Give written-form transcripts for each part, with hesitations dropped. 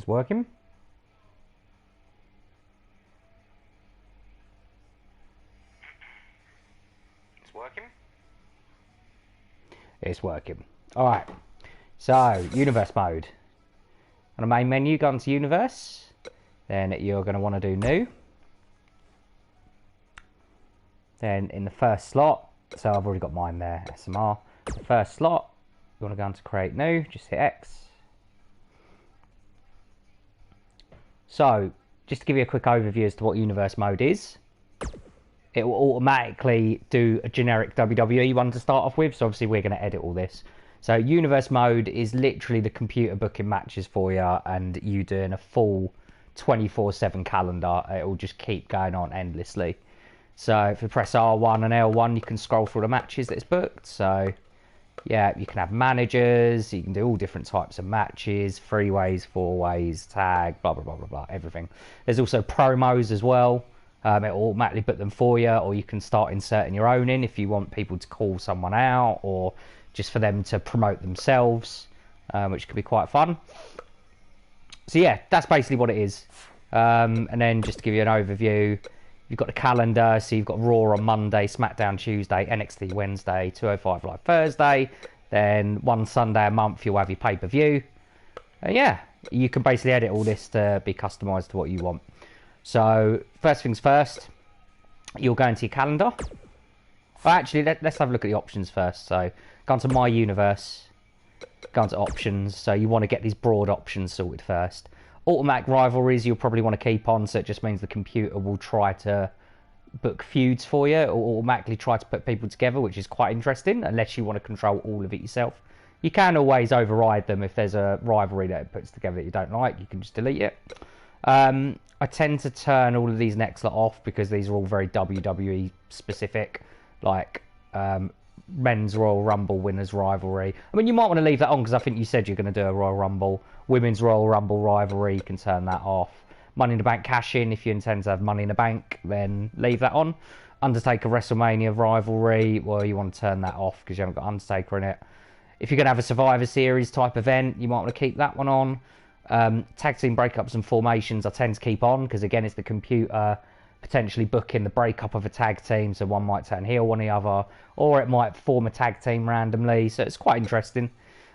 It's working. It's working. It's working. Alright. So, universe mode. On the main menu, go into universe. Then you're going to want to do new. Then in the first slot, so I've already got mine there, SMR. The first slot, you want to go into create new, just hit X. So, just to give you a quick overview as to what universe mode is, it will automatically do a generic WWE one to start off with, so obviously we're going to edit all this. So universe mode is literally the computer booking matches for you and you doing a full 24/7 calendar. It will just keep going on endlessly. So if you press R1 and L1, you can scroll through the matches that's booked. So yeah, you can have managers, you can do all different types of matches, 3-ways, 4-ways, tag, blah, blah, blah, blah, blah, everything. There's also promos as well. It will automatically book them for you, or you can start inserting your own in if you want people to call someone out, or just for them to promote themselves, which could be quite fun. So yeah, that's basically what it is. And then just to give you an overview, you've got the calendar, so you've got Raw on Monday, SmackDown Tuesday, NXT Wednesday, 205 Live Thursday, then one Sunday a month you'll have your pay-per-view. Yeah, you can basically edit all this to be customised to what you want. So, first things first, you'll go into your calendar. Well, actually, let's have a look at the options first. So, go into My Universe, go into Options. So, you want to get these broad options sorted first. Automatic rivalries you'll probably want to keep on, so it just means the computer will try to book feuds for you, or automatically try to put people together, which is quite interesting, unless you want to control all of it yourself. You can always override them if there's a rivalry that it puts together that you don't like, you can just delete it. I tend to turn all of these next lot off because these are all very WWE specific, like Men's Royal Rumble Winners Rivalry. I mean, you might want to leave that on because I think you said you're going to do a Royal Rumble. Women's Royal Rumble Rivalry, you can turn that off. Money in the Bank cash-in, if you intend to have Money in the Bank, then leave that on. Undertaker WrestleMania Rivalry, well, you want to turn that off because you haven't got Undertaker in it. If you're going to have a Survivor Series type event, you might want to keep that one on. Tag team breakups and formations I tend to keep on because, again, it's the computer potentially booking the breakup of a tag team, so one might turn heel on the other, or it might form a tag team randomly, so it's quite interesting.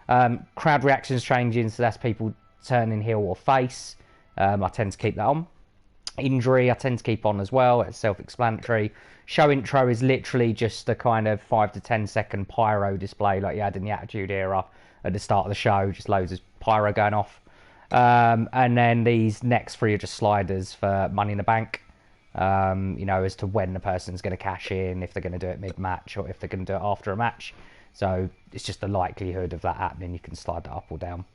Crowd reactions changing, so that's people turning heel or face. I tend to keep that on. Injury I tend to keep on as well, it's self-explanatory. Show intro is literally just a kind of 5 to 10 second pyro display like you had in the Attitude Era at the start of the show, just loads of pyro going off. And then these next three are just sliders for Money in the Bank, you know, as to when the person's going to cash in, if they're going to do it mid-match or if they're going to do it after a match. So it's just the likelihood of that happening. You can slide that up or down.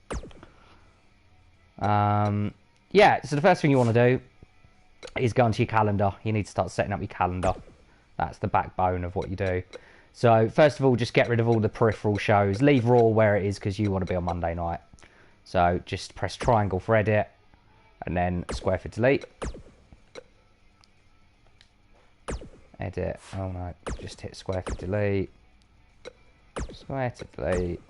Yeah, so the first thing you want to do is go into your calendar. You need to start setting up your calendar. That's the backbone of what you do. So first of all, just get rid of all the peripheral shows. Leave Raw where it is because you want to be on Monday night. So just press triangle for edit and then square for delete. Edit. Oh no, just hit square for delete. Square to delete.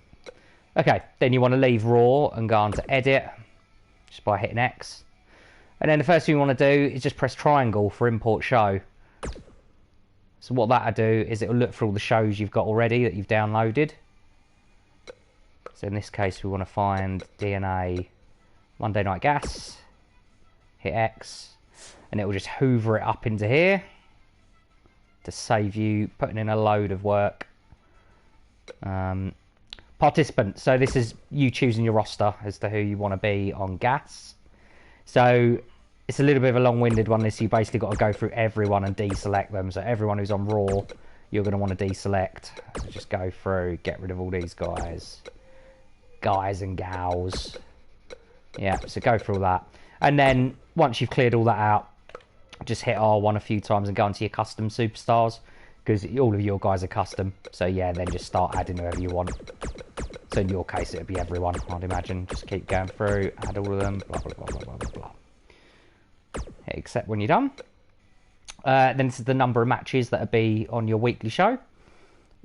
Okay, then you want to leave Raw and go on to edit just by hitting X. And then the first thing you want to do is just press triangle for import show. So what that'll do is it'll look for all the shows you've got already that you've downloaded. So in this case we want to find DNA Monday Night Gas. Hit X. And it will just hoover it up into here to save you putting in a load of work. Participants. So this is you choosing your roster as to who you want to be on Gas. So it's a little bit of a long-winded one. This you basically got to go through everyone and deselect them. So everyone who's on Raw, you're going to want to deselect. So just go through, get rid of all these guys and gals. Yeah, so go through all that. And then once you've cleared all that out, just hit R1 a few times and go into your custom superstars because all of your guys are custom. So yeah, then just start adding whoever you want. So in your case, it'd be everyone, I'd imagine. Just keep going through, add all of them, blah, blah, blah, blah, blah, blah, blah. Hit accept when you're done. Then this is the number of matches that'll be on your weekly show.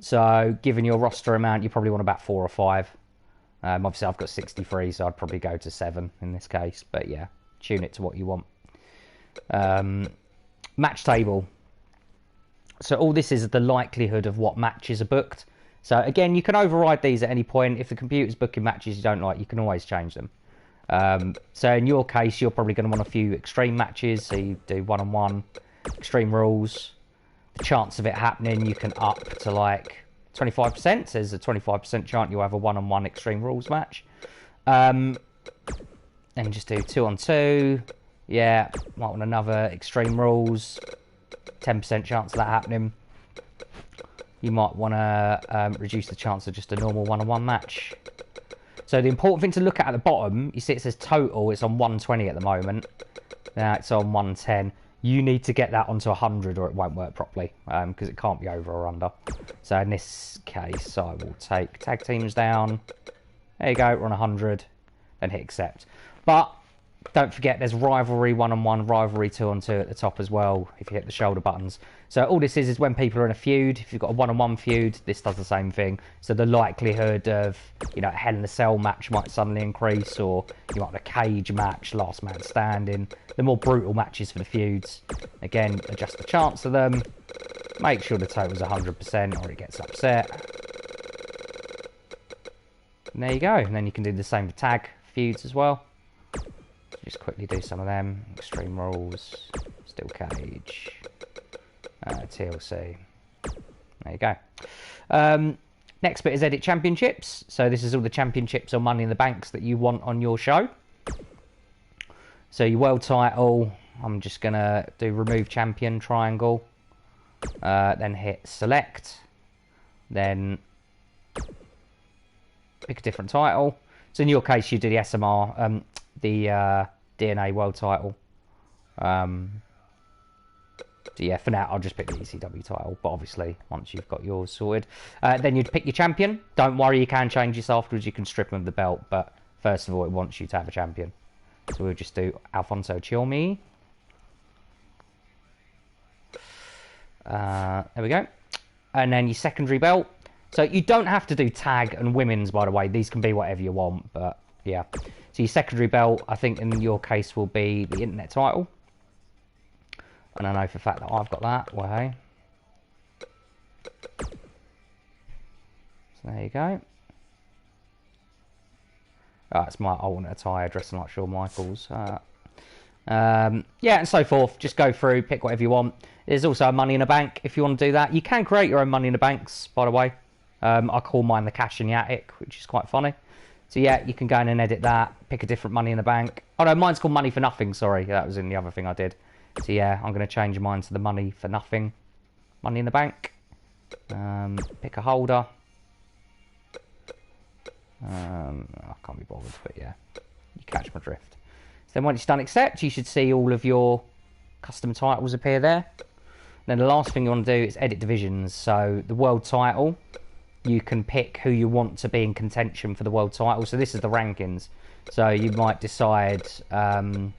So given your roster amount, you probably want about 4 or 5. Obviously, I've got 63, so I'd probably go to 7 in this case. But yeah, tune it to what you want. Match table. So all this is the likelihood of what matches are booked. So again, you can override these at any point. If the computer's booking matches you don't like, you can always change them. So in your case, you're probably going to want a few extreme matches. So you do 1-on-1, extreme rules. The chance of it happening, you can up to like 25%. So there's a 25% chance you'll have a 1-on-1 extreme rules match. And just do 2-on-2. Yeah, might want another extreme rules. 10% chance of that happening. You might want to reduce the chance of just a normal 1-on-1 match. So the important thing to look at the bottom, you see it says total, it's on 120 at the moment. Now it's on 110. You need to get that onto 100 or it won't work properly, because it can't be over or under. So in this case, I will take tag teams down. There you go, we're on 100. Then hit accept. But don't forget there's Rivalry 1-on-1, Rivalry 2-on-2 at the top as well, if you hit the shoulder buttons. So all this is when people are in a feud. If you've got a 1-on-1 feud, this does the same thing. So the likelihood of, you know, a Hell in a Cell match might suddenly increase, or you might have a cage match, last man standing. The more brutal matches for the feuds. Again, adjust the chance of them. Make sure the total's 100% or it gets upset. And there you go. And then you can do the same with tag feuds as well. Just quickly do some of them. Extreme Rules, Steel Cage, TLC. There you go. Next bit is Edit Championships. So this is all the championships or Money in the Banks that you want on your show. So your world title, I'm just going to do Remove Champion Triangle. Then hit Select. Then pick a different title. So in your case, you do the SMR, the DNA world title. So yeah, for now, I'll just pick the ECW title. But obviously, once you've got yours sorted, then you'd pick your champion. Don't worry, you can change this afterwards. You can strip them of the belt. But first of all, it wants you to have a champion. So we'll just do Alfonso Chiomi. There we go. And then your secondary belt. So you don't have to do tag and women's, by the way. These can be whatever you want. But yeah. So your secondary belt, I think in your case, will be the internet title. And I know for a fact that I've got that. Well, hey. So there you go. That's my alternate attire, dressing like Shawn Michaels. Yeah, and so forth. Just go through, pick whatever you want. There's also a Money in a Bank if you want to do that. You can create your own Money in the Banks, by the way. I call mine the Cash in the Attic, which is quite funny. So yeah, you can go in and edit that, pick a different Money in the Bank. Oh no, mine's called Money for Nothing, sorry. That was in the other thing I did. So yeah, I'm going to change mine to the Money for Nothing. Money in the Bank. Pick a holder. I can't be bothered, but yeah, you catch my drift. So then once you've done accept, you should see all of your custom titles appear there. Then the last thing you want to do is edit divisions. So the world title, you can pick who you want to be in contention for the world title. So this is the rankings. So you might decide, you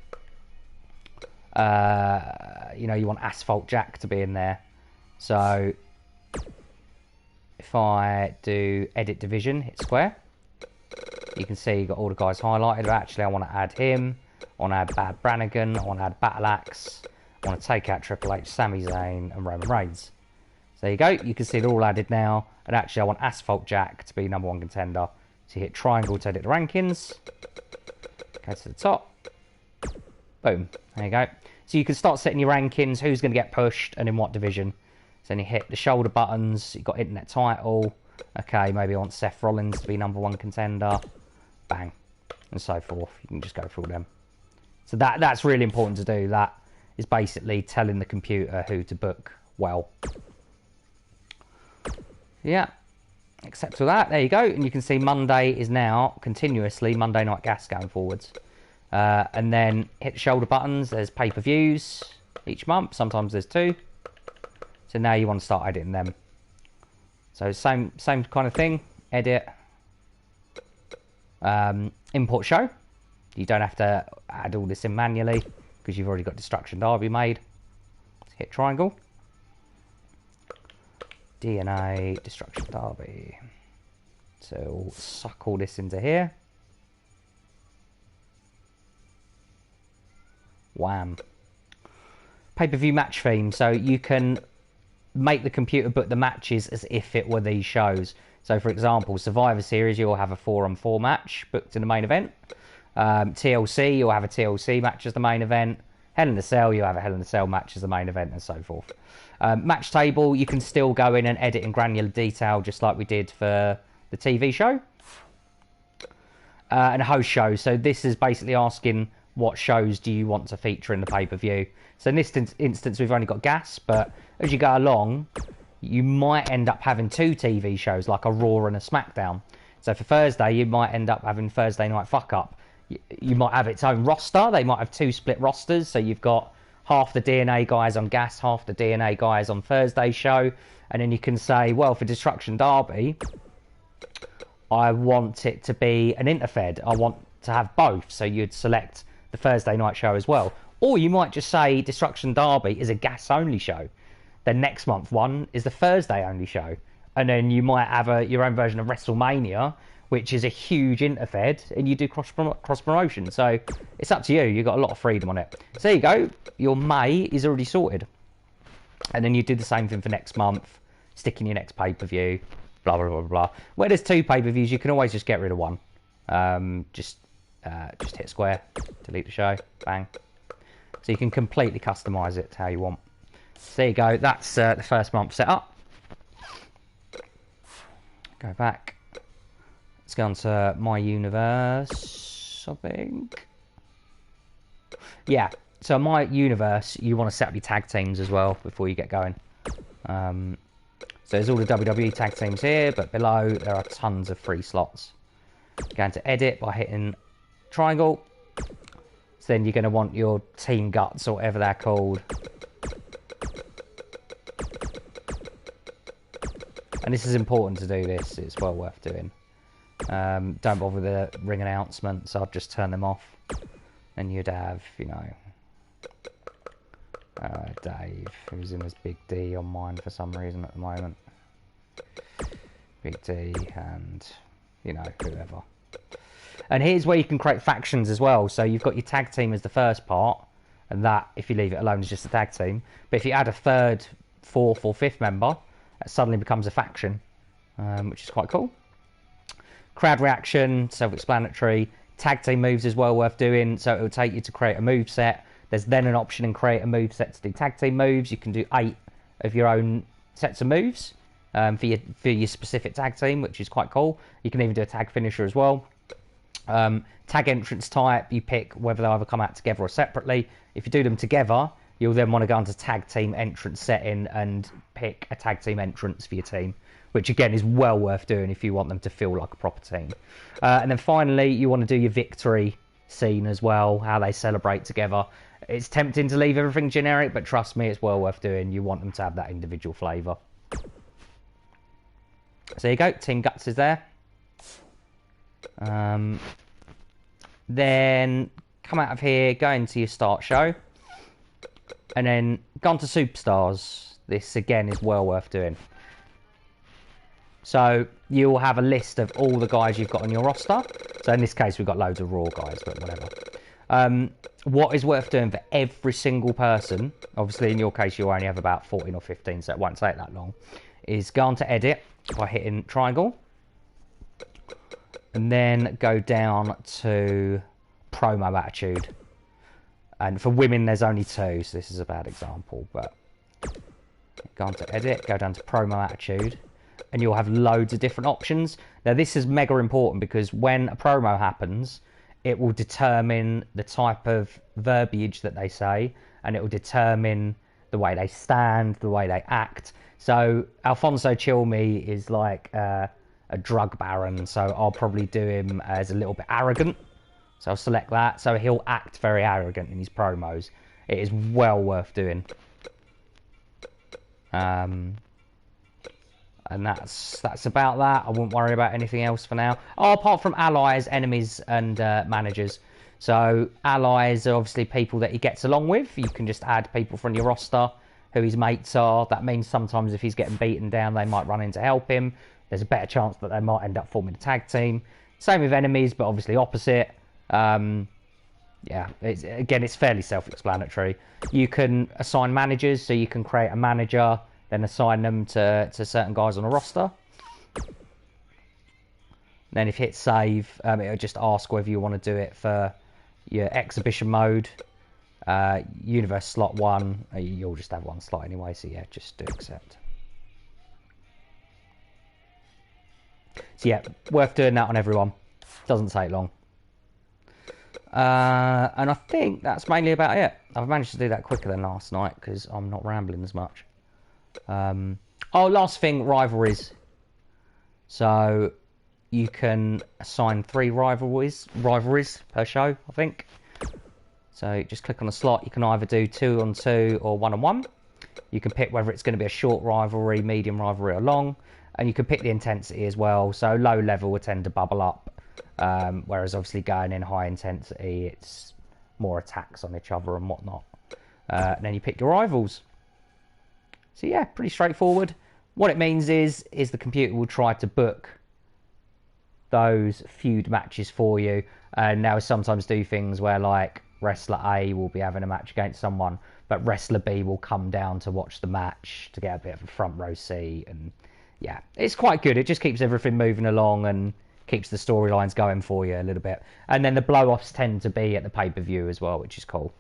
know, you want Asphalt Jack to be in there. So if I do edit division, hit square, you can see you got all the guys highlighted. But actually, I want to add him. I want to add Bad Brannigan. I want to add Battle Axe. I want to take out Triple H, Sami Zayn, and Roman Reigns. So there you go. You can see they're all added now. And actually, I want Asphalt Jack to be #1 contender. So you hit triangle to edit the rankings. Go to the top. Boom. There you go. So you can start setting your rankings, who's going to get pushed, and in what division. So then you hit the shoulder buttons. You've got internet title. Okay, maybe I want Seth Rollins to be #1 contender. Bang. And so forth. You can just go through them. So that's really important to do. That is basically telling the computer who to book well. Yeah. Except for that, there you go. And you can see Monday is now continuously Monday Night Gas going forwards. And then hit the shoulder buttons. There's pay-per-views each month. Sometimes there's 2. So now you want to start editing them. So same kind of thing. Edit. Import show. You don't have to add all this in manually because you've already got Destruction Derby made. Let's hit triangle. DNA Destruction Derby. So we'll suck all this into here. Wham. Pay-per-view match theme. So you can make the computer book the matches as if it were these shows. So for example, Survivor Series, you'll have a 4-on-4 match booked in the main event. TLC, you'll have a TLC match as the main event. Hell in a Cell, you'll have a Hell in a Cell match as the main event, and so forth. Match table, you can still go in and edit in granular detail, just like we did for the TV show. And a host show. So this is basically asking what shows do you want to feature in the pay-per-view. So in this instance, we've only got Gas, but as you go along, you might end up having 2 TV shows, like a Raw and a SmackDown. So for Thursday, you might end up having Thursday Night Fuck Up. You might have its own roster. They might have 2 split rosters. So you've got half the DNA guys on Gas, half the DNA guys on Thursday's show. And then you can say, well, for Destruction Derby, I want it to be an interfed. I want to have both. So you'd select the Thursday night show as well. Or you might just say Destruction Derby is a Gas-only show. The next month one is the Thursday-only show. And then you might have your own version of WrestleMania, which is a huge interfed, and you do cross-promotion. So it's up to you. You've got a lot of freedom on it. So there you go. Your May is already sorted. And then you do the same thing for next month. Stick in your next pay-per-view. Blah, blah, blah, blah. Where there's 2 pay-per-views, you can always just get rid of one. Just hit square. Delete the show. Bang. So you can completely customize it to how you want. So there you go. That's the first month set up. Go back. Let's go on to My Universe, I think. Yeah. So My Universe, you want to set up your tag teams as well before you get going. So there's all the WWE tag teams here, but below there are tons of free slots. Go into edit by hitting triangle. So then you're going to want your team guts or whatever they're called. And this is important to do this. It's well worth doing. Don't bother with the ring announcements. I'll just turn them off. And you'd have, you know, Dave, who's in as Big D on mine for some reason at the moment. Big D and, you know, whoever. And here's where you can create factions as well. So you've got your tag team as the first part. And that, if you leave it alone, is just a tag team. But if you add a 3rd, 4th or 5th member, it suddenly becomes a faction, which is quite cool. Crowd reaction, self-explanatory. Tag team moves is well worth doing, so it will take you to create a move set. There's then an option in create a move set to do tag team moves. You can do 8 of your own sets of moves for your specific tag team, which is quite cool. You can even do a tag finisher as well. Tag entrance type, you pick whether they either come out together or separately. If you do them together, you'll then want to go into tag team entrance setting and pick a tag team entrance for your team, which again is well worth doing if you want them to feel like a proper team. And then finally, you want to do your victory scene as well, how they celebrate together. It's tempting to leave everything generic, but trust me, it's well worth doing. You want them to have that individual flavour. So there you go, Team Guts is there. Then come out of here, go into your start show. And then go on to Superstars. This again is well worth doing. So you'll have a list of all the guys you've got on your roster. So in this case, we've got loads of Raw guys, but whatever. What is worth doing for every single person, obviously in your case you only have about 14 or 15, so it won't take that long, is go on to edit by hitting triangle. And then go down to promo attitude. And for women, there's only 2, so this is a bad example. But go on to edit, go down to promo attitude, and you'll have loads of different options. Now, this is mega important because when a promo happens, it will determine the type of verbiage that they say, and it will determine the way they stand, the way they act. So Alfonso Chilmi is like a drug baron, so I'll probably do him as a little bit arrogant. So I'll select that. So he'll act very arrogant in his promos. It is well worth doing. And that's about that. I wouldn't worry about anything else for now. Oh, apart from allies, enemies, and managers. So allies are obviously people that he gets along with. You can just add people from your roster who his mates are. That means sometimes if he's getting beaten down, they might run in to help him. There's a better chance that they might end up forming a tag team. Same with enemies, but obviously opposite. Yeah, it's fairly self-explanatory. You can assign managers, so you can create a manager, then assign them to certain guys on a roster. Then if you hit save, it'll just ask whether you want to do it for your exhibition mode, universe slot 1. You'll just have one slot anyway, so yeah, just do accept. So yeah, worth doing that on everyone. Doesn't take long. And I think that's mainly about it. I've managed to do that quicker than last night because I'm not rambling as much. Oh, last thing, rivalries. So you can assign 3 rivalries per show, I think. So just click on a slot. You can either do 2-on-2 or 1-on-1. You can pick whether it's going to be a short rivalry, medium rivalry, or long. And you can pick the intensity as well. So low level will tend to bubble up. Whereas obviously going in high intensity, it's more attacks on each other and whatnot. And then you pick your rivals. So yeah, pretty straightforward. What it means is the computer will try to book those feud matches for you. And now sometimes do things where like wrestler A will be having a match against someone, but wrestler B will come down to watch the match to get a bit of a front row seat. And yeah, it's quite good. It just keeps everything moving along and keeps the storylines going for you a little bit. And then the blow-offs tend to be at the pay-per-view as well, which is cool.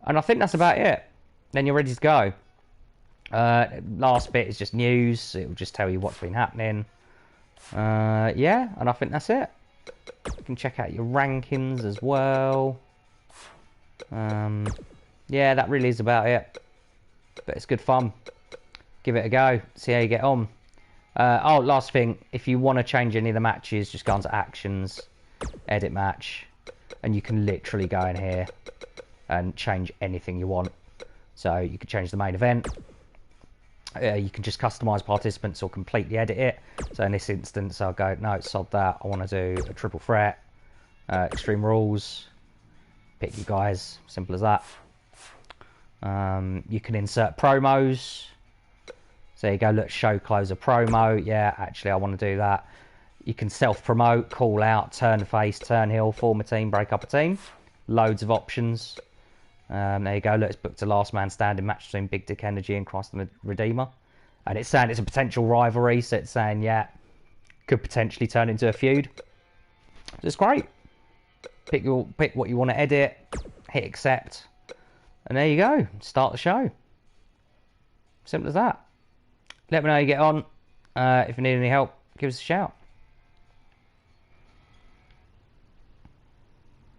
And I think that's about it. Then you're ready to go. Last bit is just news. It will just tell you what's been happening. Yeah, and I think that's it. You can check out your rankings as well. Yeah, that really is about it. But it's good fun. Give it a go. See how you get on. Oh, last thing. If you want to change any of the matches, just go onto Actions, Edit Match, and you can literally go in here and change anything you want. So you can change the main event. You can just customize participants or completely edit it. So in this instance, I'll go, no, sod that. I want to do a triple threat, Extreme Rules. Pick you guys. Simple as that. You can insert promos. So you go, look, show close a promo. Yeah, actually, I want to do that. You can self-promote, call out, turn face, turn heel, form a team, break up a team. Loads of options. There you go. Look, it's booked a last man standing match between Big Dick Energy and Christ the Redeemer. And it's saying it's a potential rivalry. So it's saying, yeah, could potentially turn into a feud. It's great. Pick what you want to edit. Hit accept. And there you go. Start the show. Simple as that. Let me know how you get on. If you need any help, give us a shout.